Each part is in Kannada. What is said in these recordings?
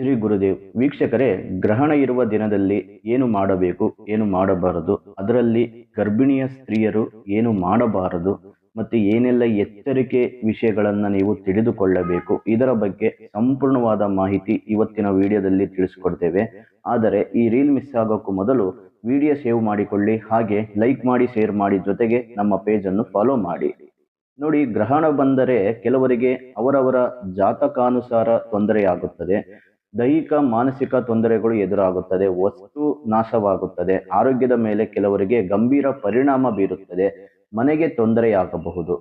ಶ್ರೀ ಗುರುದೇವ್. ವೀಕ್ಷಕರೇ, ಗ್ರಹಣ ಇರುವ ದಿನದಲ್ಲಿ ಏನು ಮಾಡಬೇಕು, ಏನು ಮಾಡಬಾರದು, ಅದರಲ್ಲಿ ಗರ್ಭಿಣಿಯ ಸ್ತ್ರೀಯರು ಏನು ಮಾಡಬಾರದು ಮತ್ತು ಏನೆಲ್ಲ ಎಚ್ಚರಿಕೆ ವಿಷಯಗಳನ್ನು ನೀವು ತಿಳಿದುಕೊಳ್ಳಬೇಕು, ಇದರ ಬಗ್ಗೆ ಸಂಪೂರ್ಣವಾದ ಮಾಹಿತಿ ಇವತ್ತಿನ ವಿಡಿಯೋದಲ್ಲಿ ತಿಳಿಸ್ಕೊಡ್ತೇವೆ. ಆದರೆ ಈ ರೀಲ್ ಮಿಸ್ ಆಗೋಕ್ಕೂ ಮೊದಲು ವಿಡಿಯೋ ಸೇವ್ ಮಾಡಿಕೊಳ್ಳಿ, ಹಾಗೆ ಲೈಕ್ ಮಾಡಿ, ಶೇರ್ ಮಾಡಿ, ಜೊತೆಗೆ ನಮ್ಮ ಪೇಜನ್ನು ಫಾಲೋ ಮಾಡಿ. ನೋಡಿ, ಗ್ರಹಣ ಬಂದರೆ ಕೆಲವರಿಗೆ ಅವರವರ ಜಾತಕಾನುಸಾರ ತೊಂದರೆಯಾಗುತ್ತದೆ. ದೈಹಿಕ ಮಾನಸಿಕ ತೊಂದರೆಗಳು ಎದುರಾಗುತ್ತದೆ, ವಸ್ತು ನಾಶವಾಗುತ್ತದೆ, ಆರೋಗ್ಯದ ಮೇಲೆ ಕೆಲವರಿಗೆ ಗಂಭೀರ ಪರಿಣಾಮ ಬೀರುತ್ತದೆ, ಮನೆಗೆ ತೊಂದರೆಯಾಗಬಹುದು,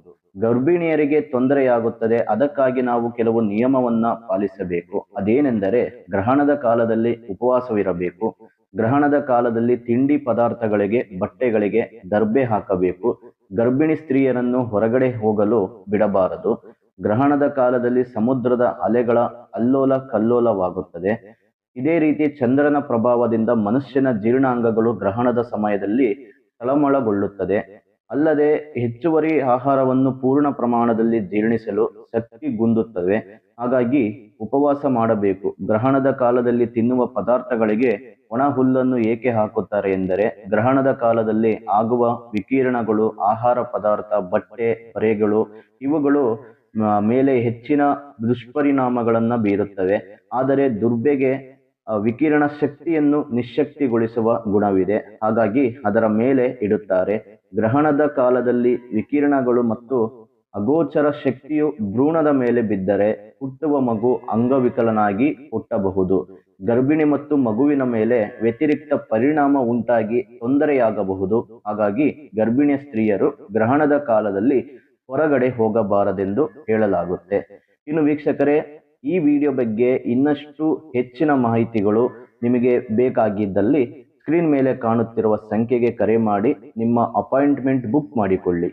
ಗರ್ಭಿಣಿಯರಿಗೆ ತೊಂದರೆಯಾಗುತ್ತದೆ. ಅದಕ್ಕಾಗಿ ನಾವು ಕೆಲವು ನಿಯಮವನ್ನ ಪಾಲಿಸಬೇಕು. ಅದೇನೆಂದರೆ, ಗ್ರಹಣದ ಕಾಲದಲ್ಲಿ ಉಪವಾಸವಿರಬೇಕು, ಗ್ರಹಣದ ಕಾಲದಲ್ಲಿ ತಿಂಡಿ ಪದಾರ್ಥಗಳಿಗೆ, ಬಟ್ಟೆಗಳಿಗೆ ದರ್ಬೆ ಹಾಕಬೇಕು, ಗರ್ಭಿಣಿ ಸ್ತ್ರೀಯರನ್ನು ಹೊರಗಡೆ ಹೋಗಲು ಬಿಡಬಾರದು, ಗ್ರಹಣದ ಕಾಲದಲ್ಲಿ ಸಮುದ್ರದ ಅಲೆಗಳ ಅಲ್ಲೋಲ ಕಲ್ಲೋಲವಾಗುತ್ತದೆ. ಇದೇ ರೀತಿ ಚಂದ್ರನ ಪ್ರಭಾವದಿಂದ ಮನುಷ್ಯನ ಜೀರ್ಣಾಂಗಗಳು ಗ್ರಹಣದ ಸಮಯದಲ್ಲಿ ತಳಮಳಗೊಳ್ಳುತ್ತದೆ. ಅಲ್ಲದೆ ಹೆಚ್ಚುವರಿ ಆಹಾರವನ್ನು ಪೂರ್ಣ ಪ್ರಮಾಣದಲ್ಲಿ ಜೀರ್ಣಿಸಲು ಶಕ್ತಿಗುಂದುತ್ತವೆ. ಹಾಗಾಗಿ ಉಪವಾಸ ಮಾಡಬೇಕು. ಗ್ರಹಣದ ಕಾಲದಲ್ಲಿ ತಿನ್ನುವ ಪದಾರ್ಥಗಳಿಗೆ ಒಣ ಹುಲ್ಲನ್ನು ಏಕೆ ಹಾಕುತ್ತಾರೆ ಎಂದರೆ, ಗ್ರಹಣದ ಕಾಲದಲ್ಲಿ ಆಗುವ ವಿಕಿರಣಗಳು ಆಹಾರ ಪದಾರ್ಥ, ಬಟ್ಟೆ, ಬರೆಗಳು ಇವುಗಳು ಮೇಲೆ ಹೆಚ್ಚಿನ ದುಷ್ಪರಿಣಾಮಗಳನ್ನ ಬೀರುತ್ತವೆ. ಆದರೆ ದುರ್ಬೆಗೆ ವಿಕಿರಣ ಶಕ್ತಿಯನ್ನು ನಿಶ್ಶಕ್ತಿಗೊಳಿಸುವ ಗುಣವಿದೆ, ಹಾಗಾಗಿ ಅದರ ಮೇಲೆ ಇಡುತ್ತಾರೆ. ಗ್ರಹಣದ ಕಾಲದಲ್ಲಿ ವಿಕಿರಣಗಳು ಮತ್ತು ಅಗೋಚರ ಶಕ್ತಿಯು ಭ್ರೂಣದ ಮೇಲೆ ಬಿದ್ದರೆ ಹುಟ್ಟುವ ಮಗು ಅಂಗವಿಕಲನಾಗಿ ಹುಟ್ಟಬಹುದು. ಗರ್ಭಿಣಿ ಮತ್ತು ಮಗುವಿನ ಮೇಲೆ ವ್ಯತಿರಿಕ್ತ ಪರಿಣಾಮ ಉಂಟಾಗಿ ತೊಂದರೆಯಾಗಬಹುದು. ಹಾಗಾಗಿ ಗರ್ಭಿಣಿಯ ಸ್ತ್ರೀಯರು ಗ್ರಹಣದ ಕಾಲದಲ್ಲಿ ಹೊರಗಡೆ ಹೋಗಬಾರದೆಂದು ಹೇಳಲಾಗುತ್ತೆ. ಇನ್ನು ವೀಕ್ಷಕರೇ, ಈ ವಿಡಿಯೋ ಬಗ್ಗೆ ಇನ್ನಷ್ಟು ಹೆಚ್ಚಿನ ಮಾಹಿತಿಗಳು ನಿಮಗೆ ಬೇಕಾಗಿದ್ದಲ್ಲಿ ಸ್ಕ್ರೀನ್ ಮೇಲೆ ಕಾಣುತ್ತಿರುವ ಸಂಖ್ಯೆಗೆ ಕರೆ ಮಾಡಿ ನಿಮ್ಮ ಅಪಾಯಿಂಟ್ಮೆಂಟ್ ಬುಕ್ ಮಾಡಿಕೊಳ್ಳಿ.